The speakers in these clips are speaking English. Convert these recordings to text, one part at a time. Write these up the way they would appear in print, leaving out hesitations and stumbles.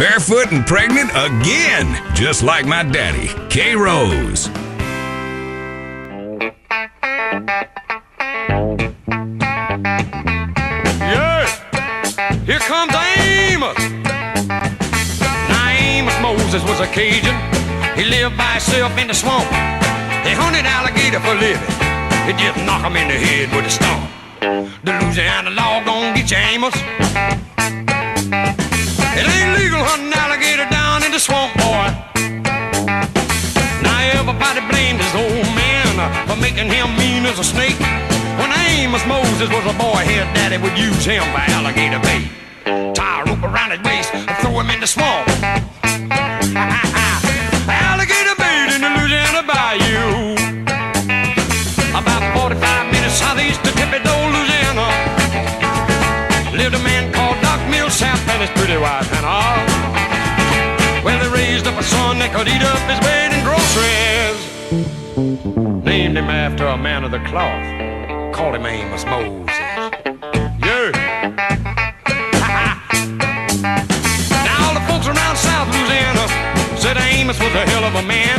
Barefoot and pregnant again, just like my daddy, K. Rose. Yeah, here comes Amos. Now Amos Moses was a Cajun. He lived by himself in the swamp. He hunted alligator for a living. He just knock him in the head with a stump. The Louisiana law gon' get you, Amos. It ain't legal hunting alligator down in the swamp, boy. Now everybody blamed his old man for making him mean as a snake. When Amos Moses was a boy, his daddy would use him for alligator bait. Tie a rope around his waist and throw him in the swamp. Alligator bait in the Louisiana bayou. About 45 minutes southeast of Louisiana, lived a man called Doc Millsap and his pretty wife Hannah. Well, they raised up a son that could eat up his bait and groceries. Named him after a man of the cloth. Called him Amos Moses. Yeah. Now all the folks around South Louisiana said Amos was a hell of a man.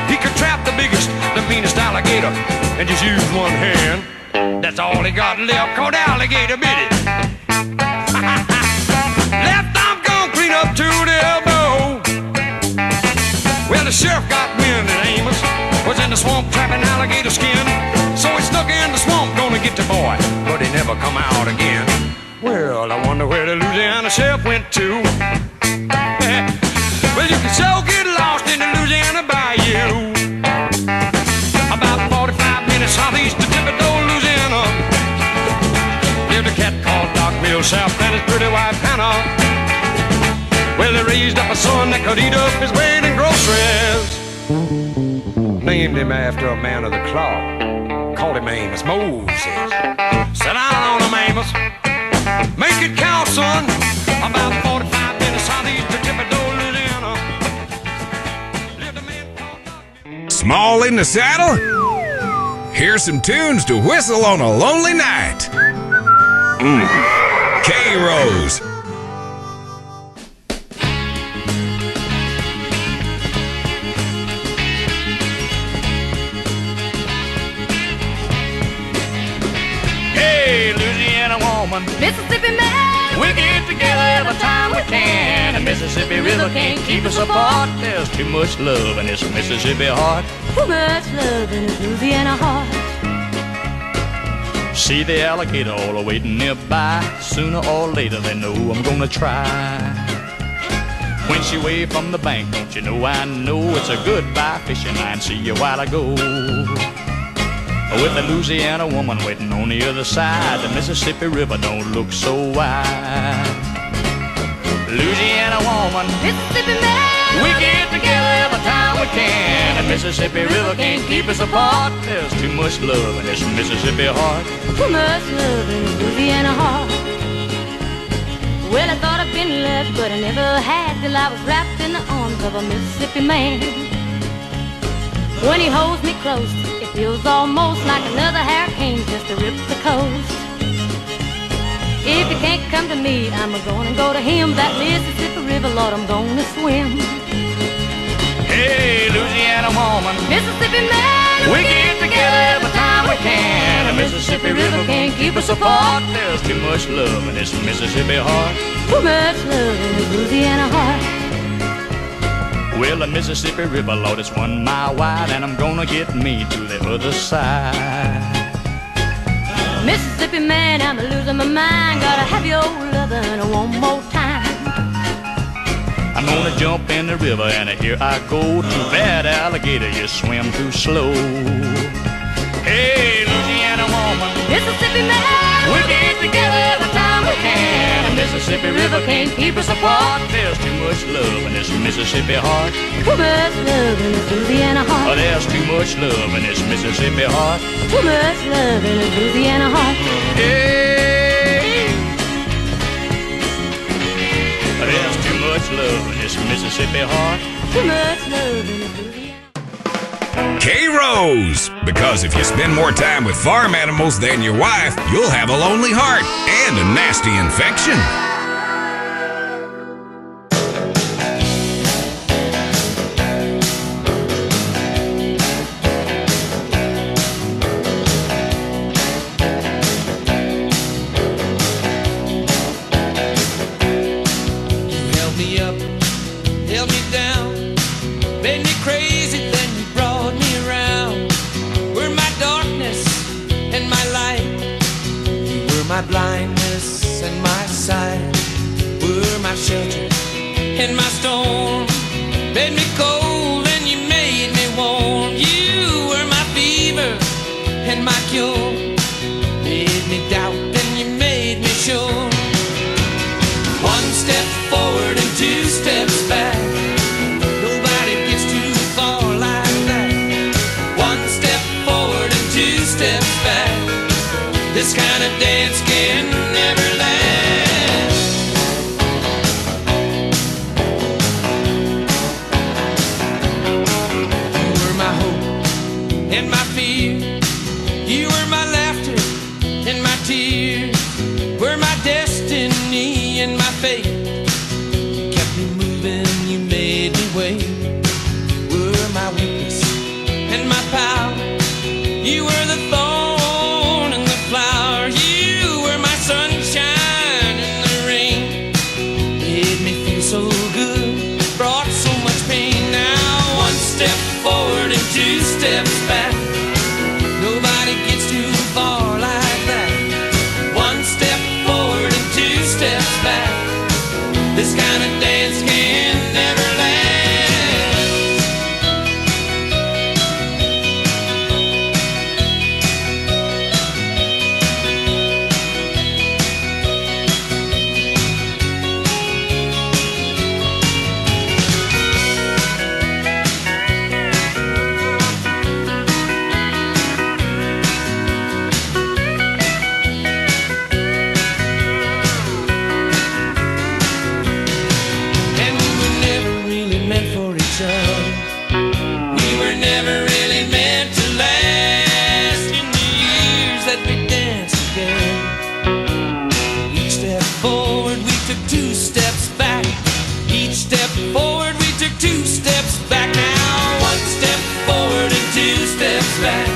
He could trap the biggest, the meanest alligator and just use one hand. That's all he got left, called alligator bit it. Left arm gone clean up to the elbow. Well, the sheriff got wind that Amos was in the swamp trapping alligator skin. So he stuck in the swamp, gonna get the boy, but he never come out again. Well, I wonder where the Louisiana sheriff went to. Well, you can so get lost in the Louisiana bayou. About 45 minutes southeast of Louisiana, lived a cat called Doc Millsap and his pretty wife Hannah. Well, they raised up a son that could eat up his weight in groceries. Named him after a man of the cloth. Called him Amos Moses. Sit down on him, Amos. Make it count, son. About 45 minutes southeast of Louisiana, lived a man called Doc. Small in the saddle? Here's some tunes to whistle on a lonely night. K. Rose. Hey, Louisiana woman, Mississippi man, we get together every time we can. The Mississippi River can't keep us apart. There's too much love in this Mississippi heart. too much love in his Louisiana heart. See the alligator all waiting nearby. Sooner or later they know I'm gonna try. When she waved from the bank, don't you know I know it's a goodbye fishing line. See you while I go. With the Louisiana woman waiting on the other side, the Mississippi River don't look so wide. Louisiana woman, Mississippi man, we get together every time we can. The Mississippi River can't keep us apart. There's too much love in this Mississippi heart. too much love in his Louisiana heart. Well, I thought I'd been left, but I never had till I was wrapped in the arms of a Mississippi man. When he holds me close, it feels almost like another hurricane just to rip the coast. If he can't come to me, I'm gonna go to him. That Mississippi River, Lord, I'm gonna swim. Hey, Louisiana woman, Mississippi man, we get together every time we can. The Mississippi River can't keep us apart. There's too much love in this Mississippi heart. too much love in his Louisiana heart. Well, the Mississippi River, Lord, it's 1 mile wide, and I'm gonna get me to the other side. Mississippi man, I'm losing my mind. Gotta have your lovin' one more time. I'm gonna jump in the river, and here I go. Too bad, alligator, you swim too slow. Hey, Louisiana woman, Mississippi man, we get together every time we can. The Mississippi River can't keep us apart. There's too much love in this Mississippi heart. too much love in his Louisiana Oh, heart. there's too much love in this Mississippi heart. too much love in his Louisiana heart. Hey, there's too much love in this Mississippi heart. too much love in his Louisiana. K. Rose. Because if you spend more time with farm animals than your wife, you'll have a lonely heart and a nasty infection. storm. Made me cold and you made me warm. You were my fever and my cure. Made me doubt and you made me sure. One step forward and two steps back. Nobody gets too far like that. One step forward and two steps back. This kind of dance can never last. You were my hope and my fear. You were my laughter and my tears. Were my destiny and my fate. You kept me moving, you made me wait. Were my weakness and my power. You were the thorn and the flower. You were my sunshine in the rain. Made me feel so good, brought so much pain. Now one step forward and two steps back. Nobody gets too far like that. One step forward and two steps back. This kind of dance can never last. And we were never really meant for each other. We were never really meant to last. In the years that we danced together, each step forward we took two steps back. Each step forward we took two steps back. Now one step forward and two steps back.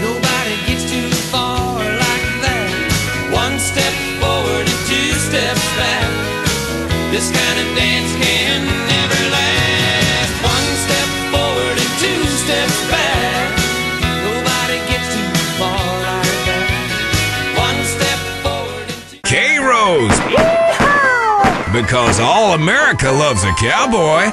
Nobody gets too far like that. One step forward and two steps back. This kind of dance can never last. One step forward and two steps back. Nobody gets too far like that. One step forward and two. K-Rose! Because all America loves a cowboy.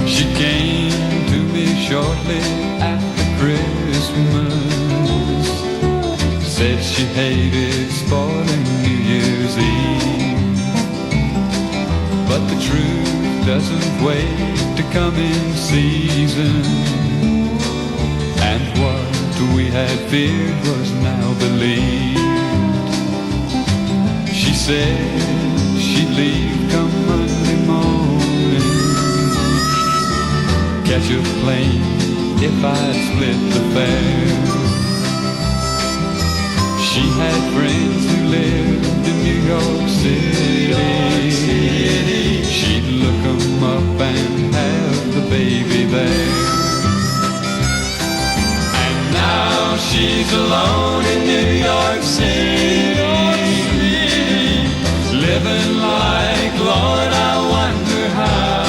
She came to me shortly after Christmas. Said she hated spoiling New Year's Eve. But the truth doesn't wait to come in season. And what we had feared was now believed. She said she'd leave come Monday morning. Catch a plane if I'd split the fare. She had friends who lived in New York City. She'd look 'em up and have the baby there. And now she's alone in New York City, living like, Lord, I wonder how.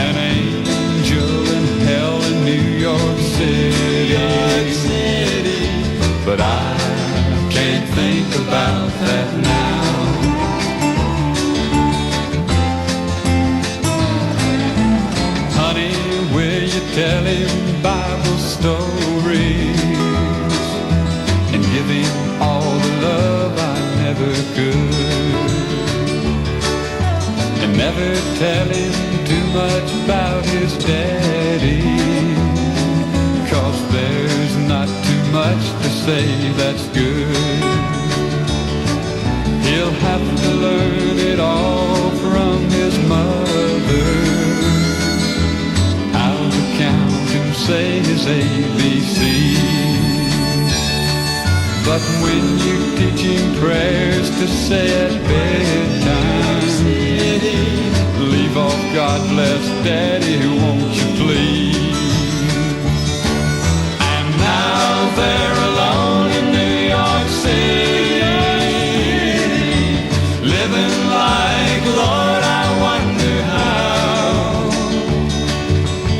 An angel in hell in New York City. But I can't think about that now. Honey, will you tell him Bible stories and give him all the love I never could? And never tell him too much about his daddy, 'cause there's not too much to say that's good. He'll have to learn it all from his mother, how to count and say his ABCs. But when you teach him prayers to say at bedtime, leave off God bless Daddy, won't you please? And now they're alone in New York City, living like, Lord, I wonder how.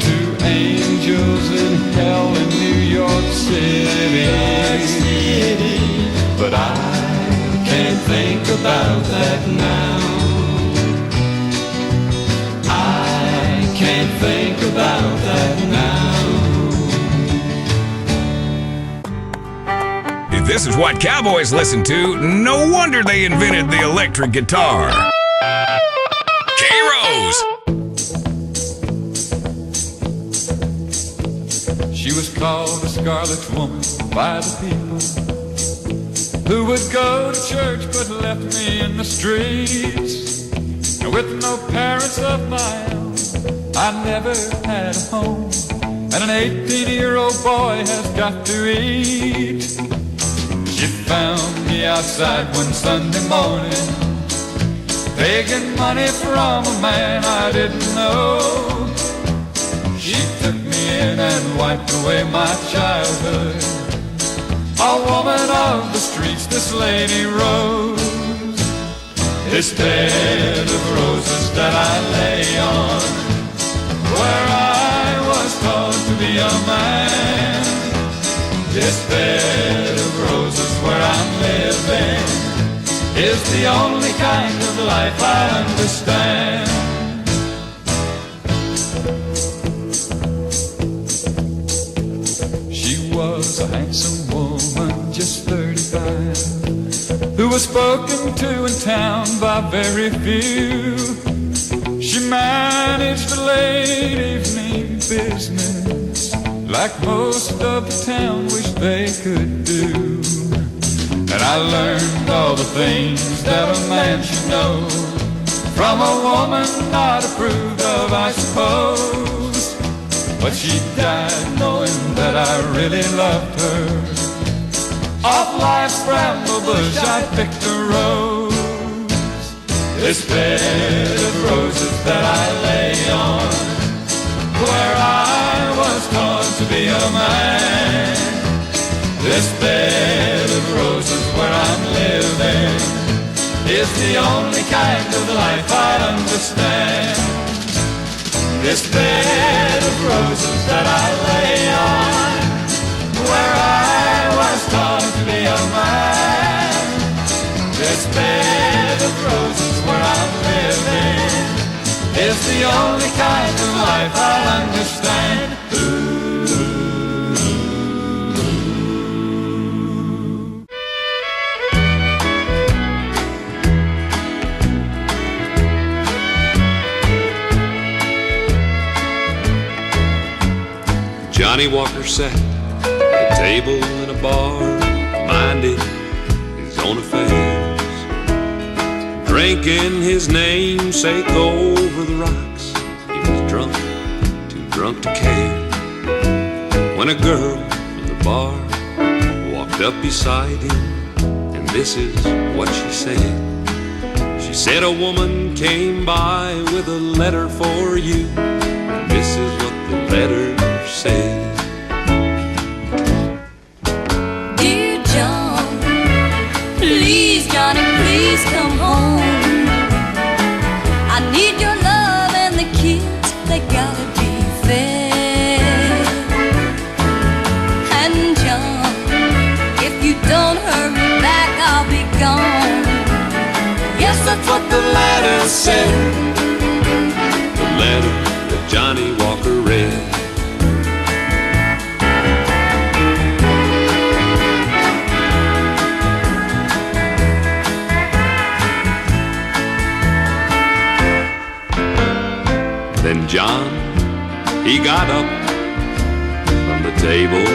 Two angels angels in hell in New York City. But I can't think about that now. I can't think about that now. If this is what cowboys listen to, no wonder they invented the electric guitar. K-Rose! She was called the Scarlet Woman by the people who would go to church but left me in the streets. And with no parents of my own, I never had a home. And an 18-year-old boy has got to eat. She found me outside one Sunday morning, begging money from a man I didn't know. She took me in and wiped away my childhood. A woman of the streets, this lady Rose. This bed of roses that I lay on, where I was taught to be a man. This bed of roses where I'm living is the only kind of life I understand. She was a handsome woman, just 35, who was spoken to in town by very few. She managed the late evening business like most of the town wished they could do. And I learned all the things that a man should know from a woman not approved of, I suppose. But she died knowing that I really loved her. Off life's bramble bush I picked a rose. This bed of roses that I lay on, where I was taught to be a man. This bed of roses where I'm living is the only kind of life I understand. This bed of roses that I lay on, where I was taught to be a man. This bed of roses where I'm living is the only kind of life I'll understand. Johnny Walker sat at a table in a bar, minding his own affairs, drinking his namesake over the rocks. He was drunk, too drunk to care, when a girl in the bar walked up beside him, and this is what she said. She said, a woman came by with a letter for you, and this is what the letter said. Dear John, please, Johnny, please come home. I need your love and the kids, they gotta be fed. And John, if you don't hurry back, I'll be gone. Yes, that's what the letter said. The letter that Johnny Walker read. Then John, he got up from the table.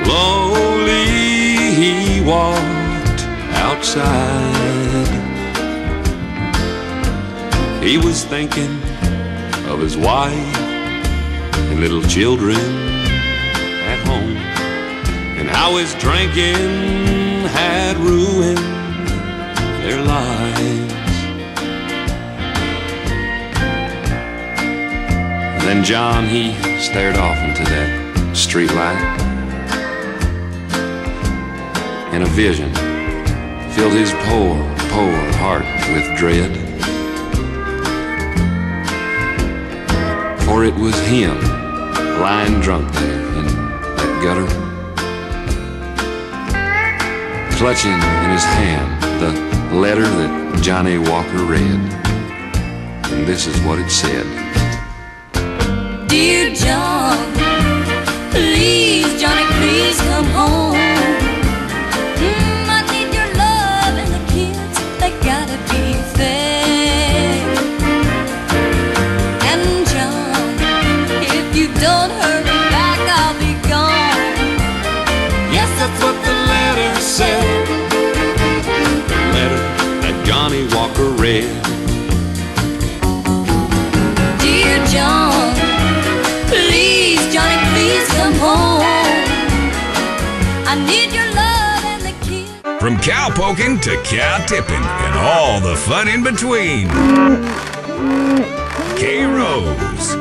Slowly he walked outside. He was thinking of his wife and little children at home, and how his drinking had ruined their lives. Then John, he stared off into that street light, and a vision filled his poor, poor heart with dread. or it was him lying drunk there in that gutter, clutching in his hand the letter that Johnny Walker read. And this is what it said. Dear John, please, Johnny, please come home. I need your love and the kids, they gotta be fed. And John, if you don't hurry back, I'll be gone. Yes, that's what the letter said. The letter that Johnny Walker read. Dear John, please, Johnny, please come home. I need your love and the kids. From cow poking to cow tipping and all the fun in between. K-Rose.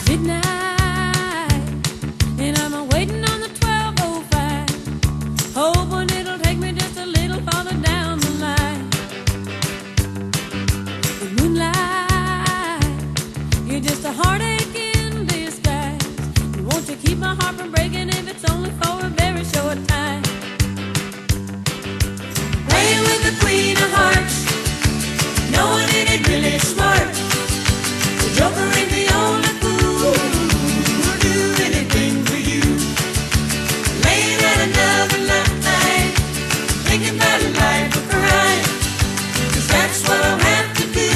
Midnight, and I'm waiting on the 12:05, hoping it'll take me just a little farther down the line. The moonlight, you're just a heartache in disguise. And won't you keep my heart from breaking if it's only for a very short time? Playing with the Queen of Hearts, knowing it ain't really smart. The Joker ain't the only fool who'll do anything for you. Laying at another night, thinking about a life of crime. 'Cause that's what I'll have to do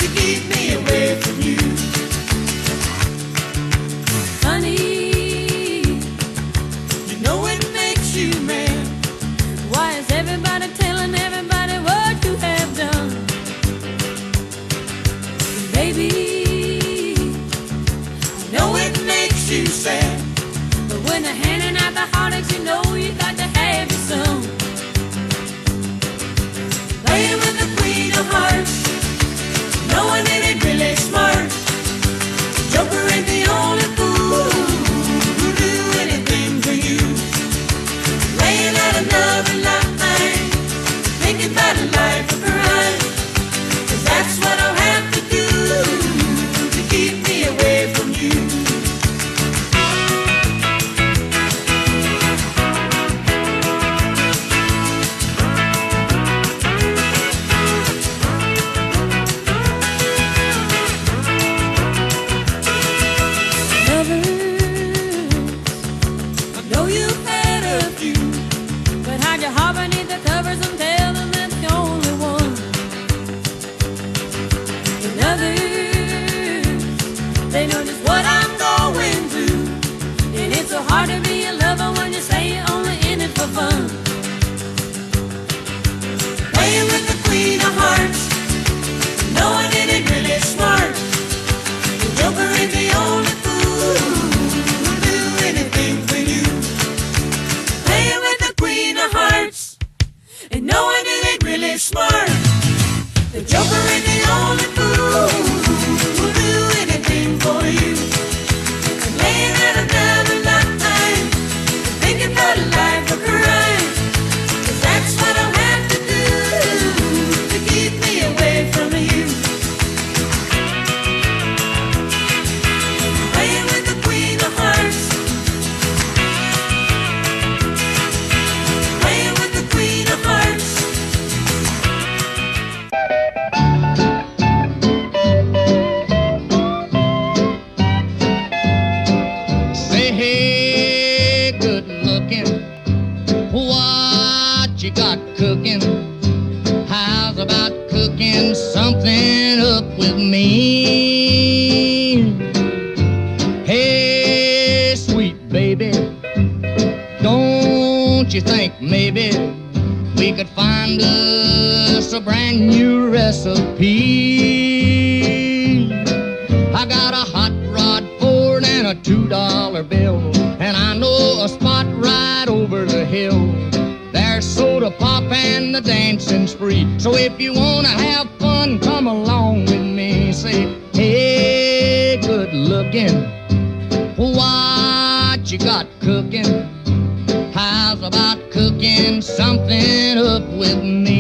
to keep me away from you. Honey, you know it makes you mad. Why is everybody telling everybody what you have done? Baby, I know it makes you sad, but when they're handing out the heartaches, you know you got to have your some. Playing with the Queen of Hearts, knowing it ain't really smart. Joker ain't the only fool who'll do anything for you. Laying at another night, thinking about a life of crime. 'Cause that's what I'll have to do to keep me away from you. I know you've had a few, but hide your heart beneath the covers and tell them that's the only one. And others, they know just what I'm going through, and it's so hard to be a lover when you say you're only in it for fun. Playing with the Queen of Hearts, knowing it ain't really smart. The Joker ain't the only fool who'll do anything for you. Playing with the Queen of Hearts, and knowing it ain't really smart. The Joker ain't the only fool who'll do anything for you. And laying at another night, thinking about a life of crime. 'Cause that's what I'll have to do to keep me away from you. Playing with the Queen of Hearts, playing with the Queen of Hearts. Say, hey, good looking, what you got cooking? How's about cooking something up with me? Hey, sweet baby, don't you think maybe we could find us a brand new recipe? I got a hot rod Ford and a $2 bill, and I know a spot right over the hill. There's soda pop and the dancing spree. So if you wanna have fun, come along with me. Say, hey, good looking, What you got cooking? How's about cooking something up with me?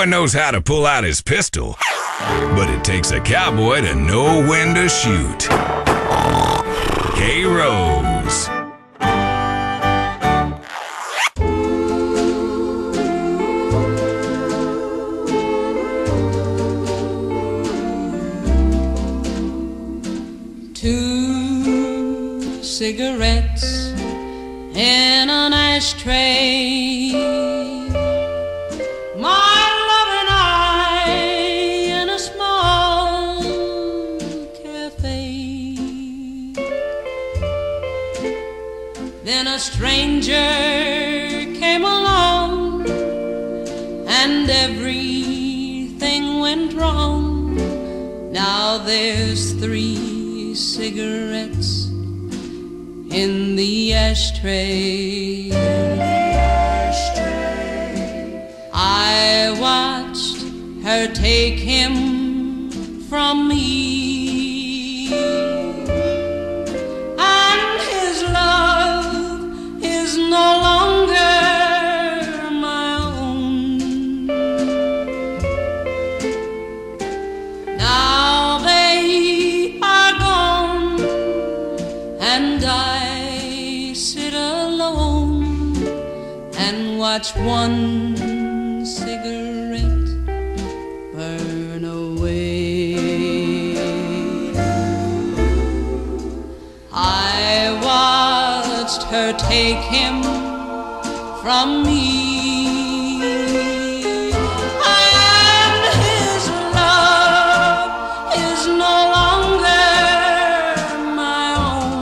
Knows how to pull out his pistol, but it takes a cowboy to know when to shoot. K-Rose. Two cigarettes in an ashtray. A stranger came along and everything went wrong. Now there's 3 cigarettes in the ashtray. I watched her take him from me. No longer my own. Now they are gone and I sit alone and watch one cigarette burn away. I watched her take him from me. And his love is no longer my own.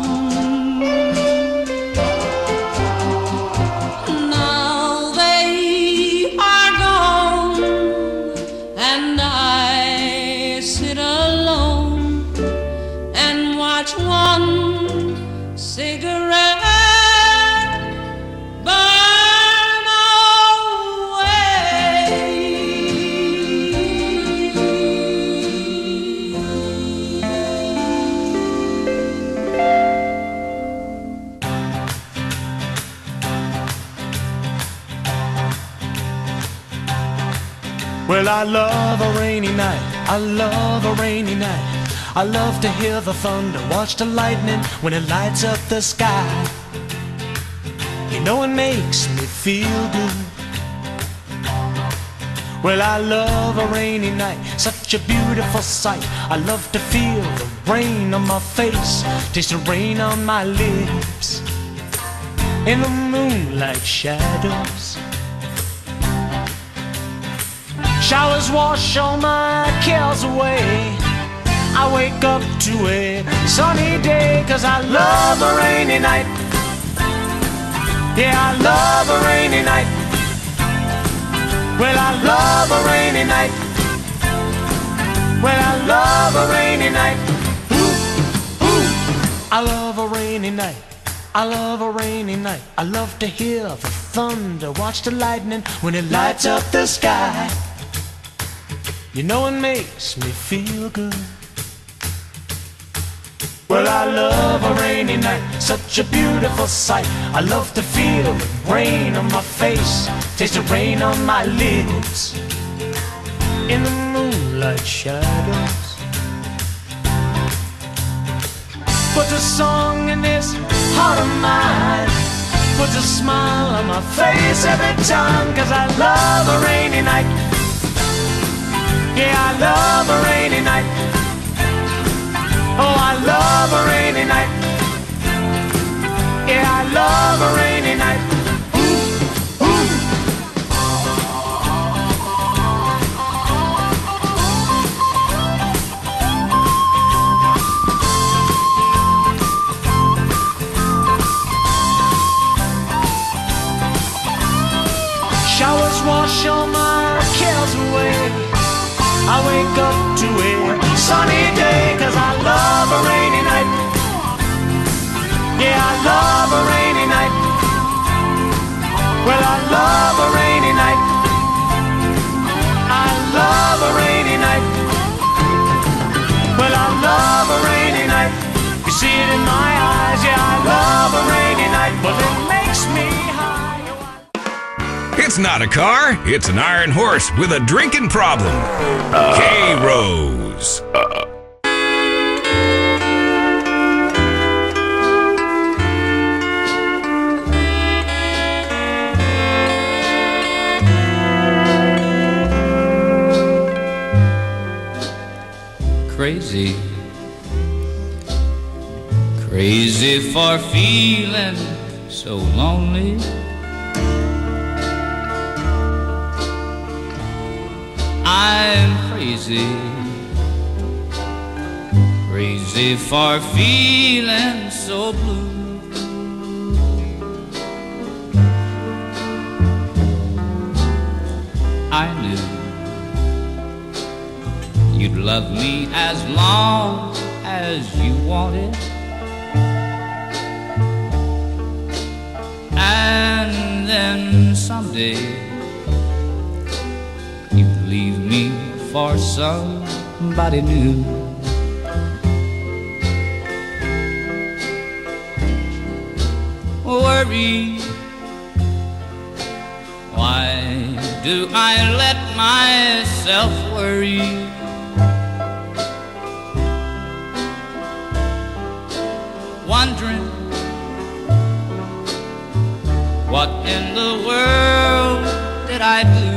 Now they are gone and I sit alone and watch one cigarette Well, I love a rainy night, I love a rainy night. I love to hear the thunder, watch the lightning when it lights up the sky. You know it makes me feel good. Well, I love a rainy night, such a beautiful sight. I love to feel the rain on my face, taste the rain on my lips, in the moonlight shadows. Showers wash all my cares away. I wake up to a sunny day, 'cause I love a rainy night. Yeah, I love a rainy night. Well, I love a rainy night. Well, I love a rainy night. Ooh, ooh. I love a rainy night. I love a rainy night. I love to hear the thunder, watch the lightning when it lights up the sky. You know it makes me feel good. Well, I love a rainy night, such a beautiful sight. I love to feel the rain on my face, taste the rain on my lips. In the moonlight shadows, put a song in this heart of mine, puts a smile on my face every time, 'cause I love a rainy night. Yeah, I love a rainy night. Oh, I love a rainy night. Yeah, I love a rainy night. Ooh, ooh. Showers wash all my cares away. I wake up to a sunny day, 'cause I love a rainy night. Yeah, I love a rainy night. Well, I love a rainy night. I love a rainy night. Well, I love a rainy night. You see it in my eyes. Yeah, I love a rainy night. Well, it makes me high. It's not a car, it's an iron horse with a drinking problem. K-Rose. Crazy, crazy for feeling so lonely. I'm crazy, crazy for feeling so blue. I knew you'd love me as long as you wanted, and then someday leave me for somebody new. Worry, why do I let myself worry? Wondering what in the world did I do?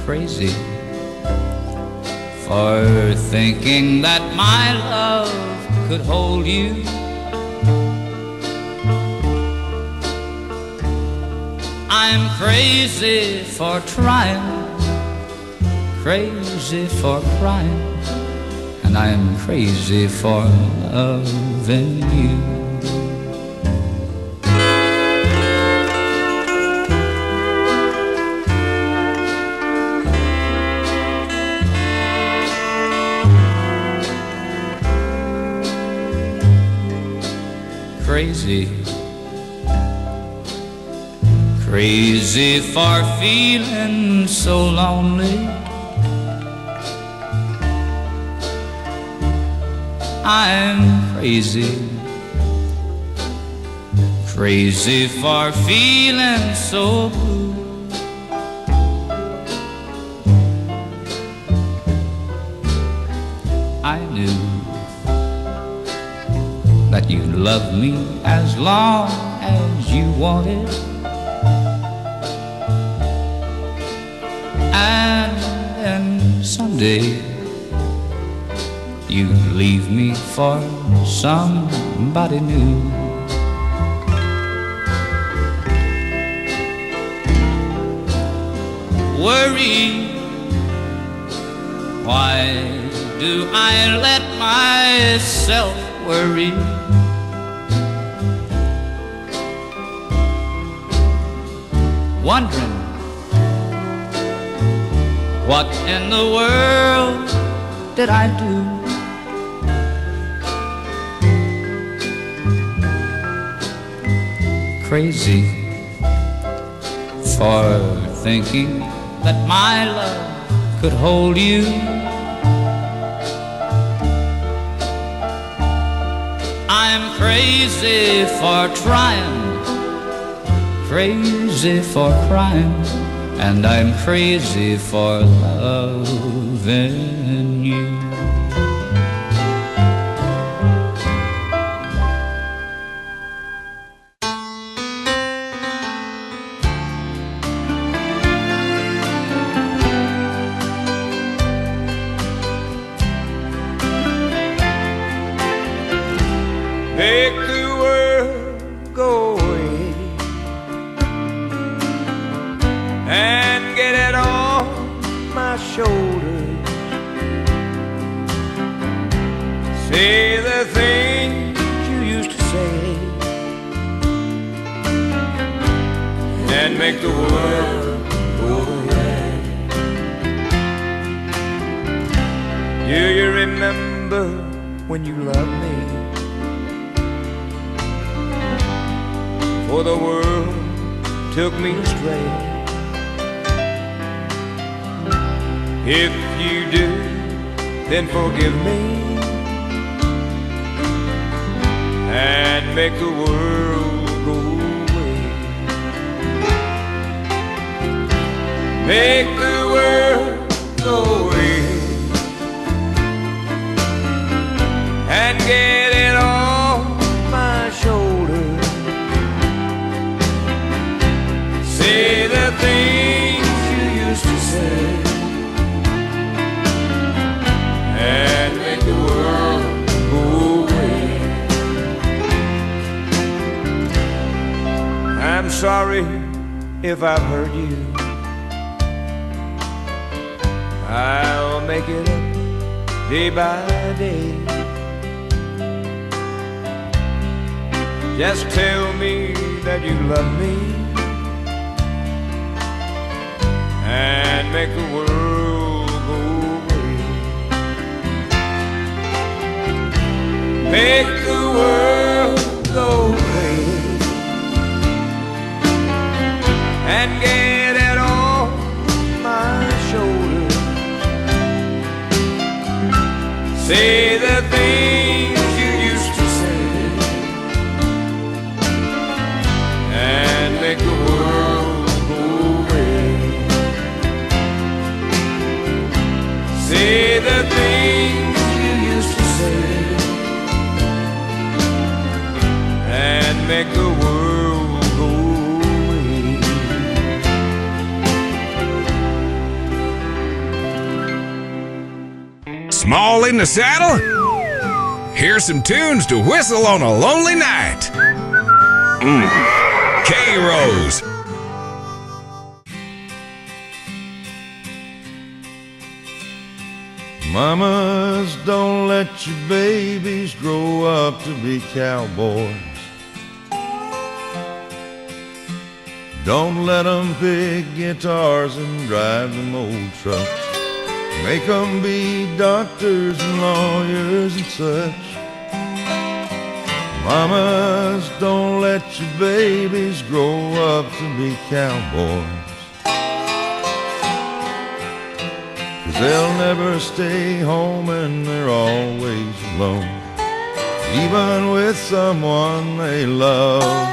Crazy for thinking that my love could hold you. I'm crazy for trying, crazy for crying, and I'm crazy for loving you. Crazy, crazy for feeling so lonely. I'm crazy, crazy for feeling so blue. I knew that you'd love me as long as you wanted, and then someday you'd leave me for somebody new. free. Why do I let myself worry? Wondering what in the world did I do? Crazy for thinking that my love could hold you. I'm crazy for trying, crazy for crying, and I'm crazy for loving you. Make the world go away and get it off my shoulders. Say the things you used to say and make the world go away. Do you remember when you loved me? For the world took me astray. If you do, then forgive me and make the world go away. Make the world go away and get it off my shoulders. Say the things you used to say and make the world go away. I'm sorry if I've hurt you. I'll make it up day by day. Just tell me that you love me and make the world go away. Make the world go away and get it off my shoulders. Say the things you used to say and make the world go away. Say the things you used to say and make the world go away. Small in the saddle? Here's some tunes to whistle on a lonely night. K-Rose. Mamas, don't let your babies grow up to be cowboys. Don't let them pick guitars and drive them old trucks. Make them be doctors and lawyers and such. Mamas, don't let your babies grow up to be cowboys. They'll never stay home and they're always alone, even with someone they love.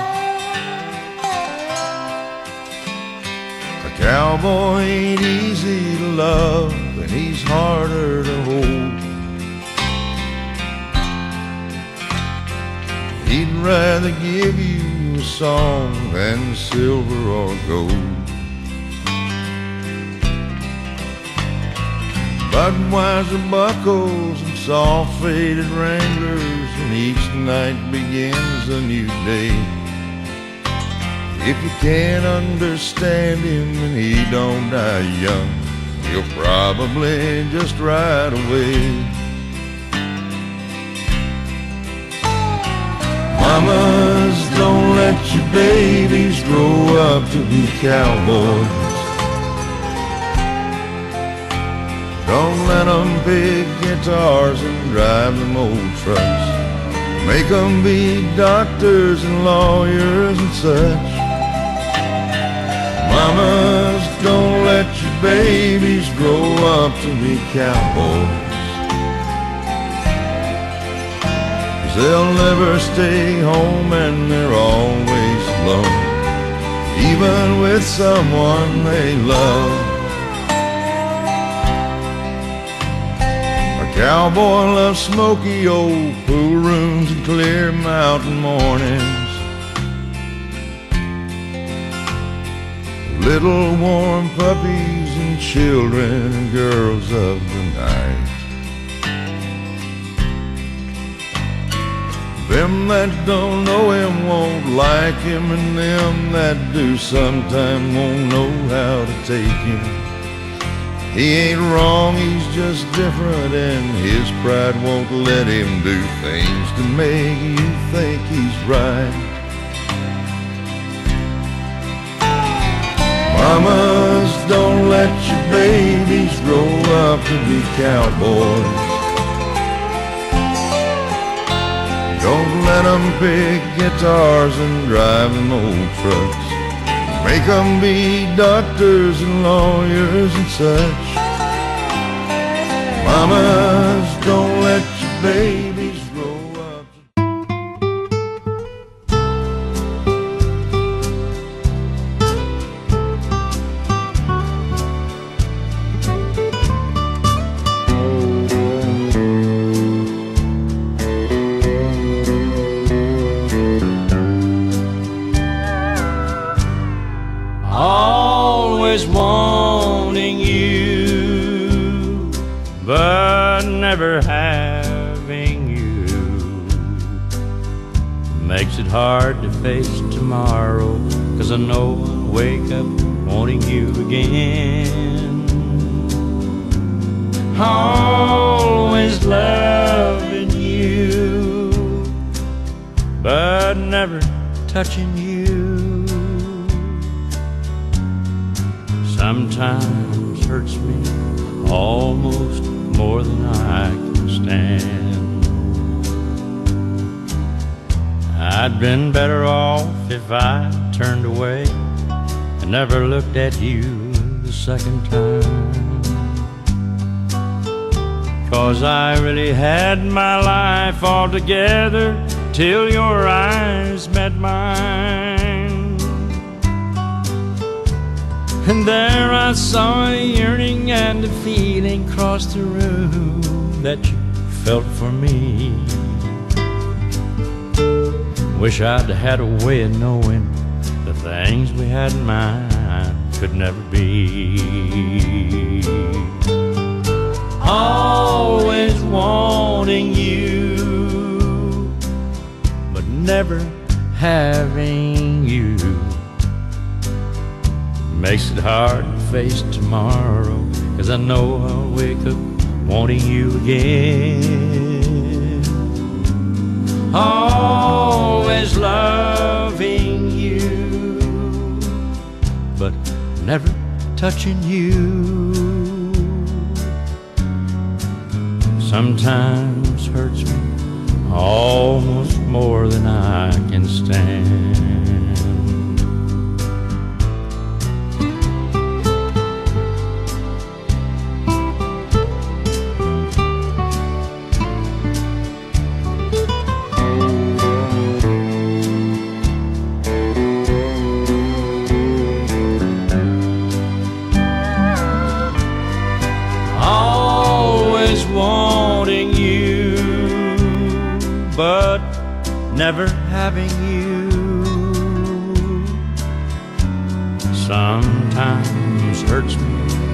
A cowboy ain't easy to love and he's harder to hold. He'd rather give you a song than silver or gold. Budweiser buckles and soft faded Wranglers, and each night begins a new day. If you can't understand him and he don't die young, he'll probably just ride away. Mamas, don't let your babies grow up to be cowboys. Don't let them pick guitars and drive them old trucks. Make them be doctors and lawyers and such. Mamas, don't let your babies grow up to be cowboys. 'Cause they'll never stay home and they're always alone, even with someone they love. Cowboy loves smoky old pool rooms and clear mountain mornings, little warm puppies and children and girls of the night. Them that don't know him won't like him, and them that do sometime won't know how to take him. He ain't wrong, he's just different, and his pride won't let him do things to make you think he's right. Mamas, don't let your babies grow up to be cowboys. Don't let them pick guitars and drive them old trucks. Make them be doctors and lawyers and such. Mamas, don't let your babies grow up. Always wanting you, but never having you, makes it hard to face tomorrow, 'cause I know I'll wake up wanting you again. Always loving you, but never touching you. Sometimes hurts me almost more than I can stand. I'd been better off if I turned away and never looked at you the second time. 'Cause I really had my life all together till your eyes met mine. And there I saw a yearning and a feeling cross the room that you felt for me. Wish I'd had a way of knowing the things we had in mind could never be. Always wanting you, but never having you, makes it hard to face tomorrow, 'cause I know I'll wake up wanting you again. Always loving you, but never touching you. Sometimes hurts me almost more than I can stand. But never having you, sometimes hurts me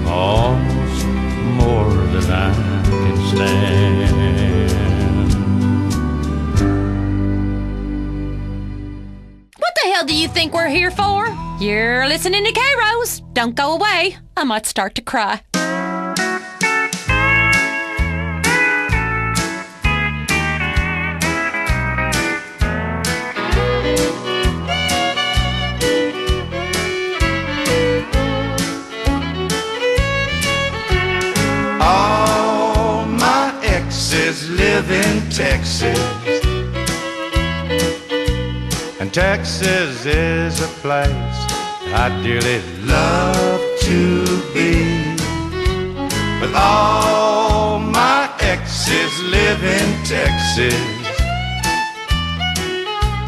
almost more than I can stand. What the hell do you think we're here for? You're listening to K-Rose. Don't go away. I might start to cry. Texas. And Texas is a place I'd dearly love to be. But all my exes live in Texas,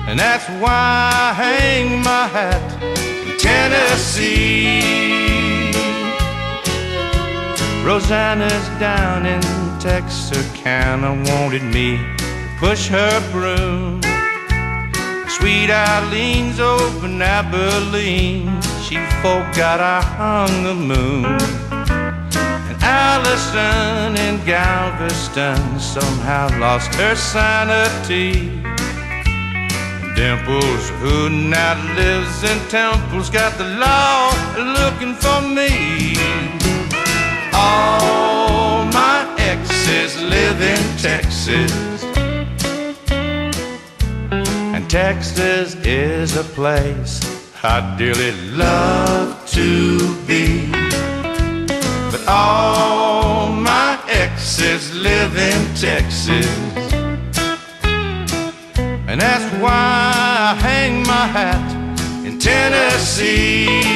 and that's why I hang my hat in Tennessee. Rosanna's down in Texarkana wanted me to push her broom. Sweet Eileen's over in Abilene, she forgot I hung the moon. And Allison in Galveston somehow lost her sanity. And Dimples, who now lives in Temple's, got the law looking for me. All my exes live in Texas, and Texas is a place I'd dearly love to be. But all my exes live in Texas, and that's why I hang my hat in Tennessee.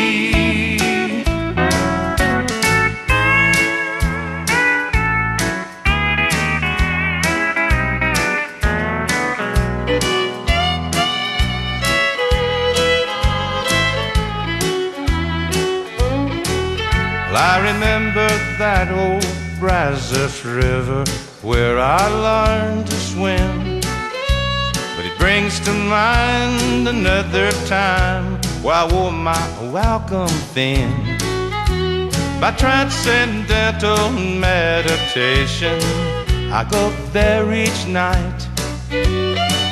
I remember that old Brazos River where I learned to swim, but it brings to mind another time where I wore my welcome thin. By transcendental meditation, I go there each night,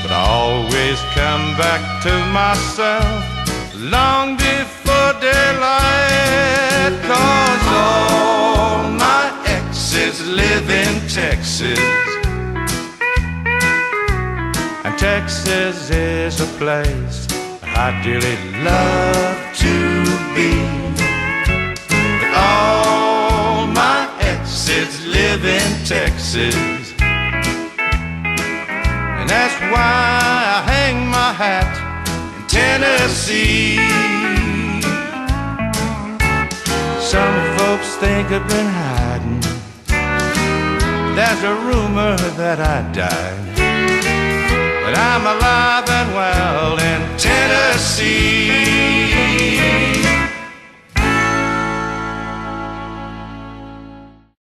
but I always come back to myself long before daylight. 'Cause all my exes live in Texas, and Texas is a place I dearly love to be. But all my exes live in Texas, and that's why I hang my hat in Tennessee. Some folks think I've been hiding, there's a rumor that I died, but I'm alive and well in Tennessee.